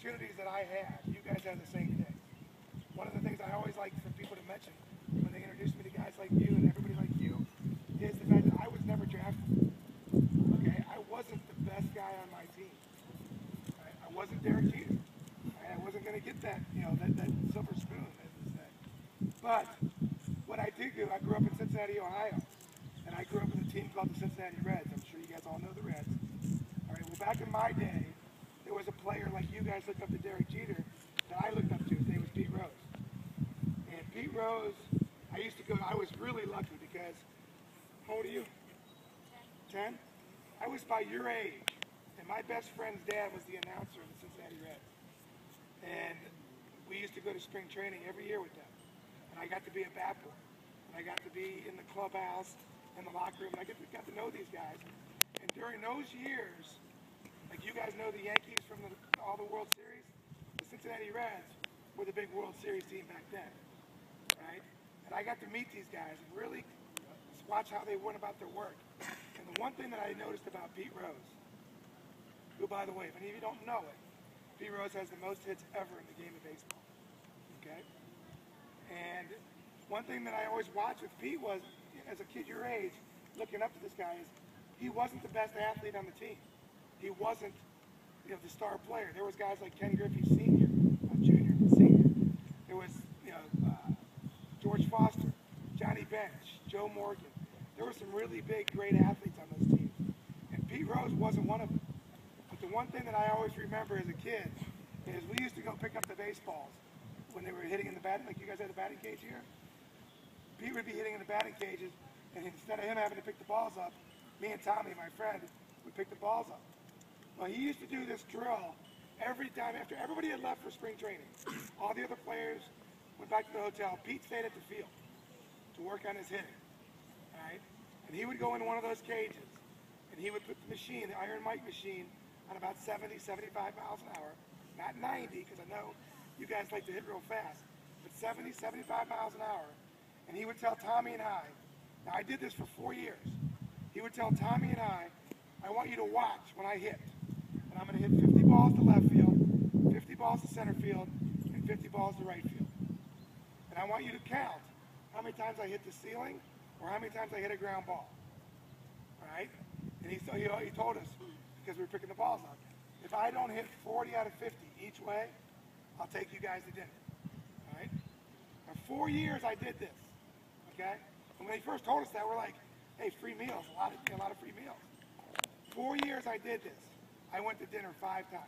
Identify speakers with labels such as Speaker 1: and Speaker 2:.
Speaker 1: opportunities that I had, you guys had the same thing. One of the things I always like for people to mention when they introduce me to guys like you and everybody like you is the fact that I was never drafted. Okay, I wasn't the best guy on my team. I wasn't Derek Jeter. I wasn't going to get that, that silver spoon, as they say. But what I did do, I grew up in Cincinnati, Ohio, and I grew up with a team called the Cincinnati Reds. I'm sure you guys all know the Reds. All right, well, back in my day, there was a player like you guys looked up to Derek Jeter that I looked up to. His name was Pete Rose. And Pete Rose, I was really lucky because, how old are you? 10? I was by your age, and my best friend's dad was the announcer of the Cincinnati Reds. And we used to go to spring training every year with them. And I got to be a bat boy. And I got to be in the clubhouse, in the locker room, and I got to know these guys. And during those years, like you guys know the Yankees from all the World Series, the Cincinnati Reds were the big World Series team back then, right? And I got to meet these guys and really watch how they went about their work. And the one thing that I noticed about Pete Rose, who, by the way, if any of you don't know it, Pete Rose has the most hits ever in the game of baseball, okay? And one thing that I always watched with Pete was, as a kid your age, looking up to this guy, is he wasn't the best athlete on the team. He wasn't, the star player. There was guys like Ken Griffey Sr., Jr., Sr. There was, George Foster, Johnny Bench, Joe Morgan. There were some really big, great athletes on those teams. And Pete Rose wasn't one of them. But the one thing that I always remember as a kid is we used to go pick up the baseballs when they were hitting in the batting, like you guys had the batting cage here. Pete would be hitting in the batting cages, and instead of him having to pick the balls up, me and Tommy, my friend, would pick the balls up. Well, he used to do this drill every time after everybody had left for spring training. All the other players went back to the hotel. Pete stayed at the field to work on his hitting, all right? And he would go in one of those cages, and he would put the machine, the Iron Mike machine, on about 70, 75 miles an hour. Not 90, because I know you guys like to hit real fast, but 70, 75 miles an hour. And he would tell Tommy and I, now I did this for 4 years, he would tell Tommy and I want you to watch when I hit. And I'm going to hit 50 balls to left field, 50 balls to center field, and 50 balls to right field. And I want you to count how many times I hit the ceiling or how many times I hit a ground ball. All right? And he told us, because we were picking the balls up, if I don't hit 40 out of 50 each way, I'll take you guys to dinner. All right? For 4 years I did this. Okay? And when they first told us that, we're like, hey, free meals, a lot of free meals. 4 years I did this. I went to dinner 5 times.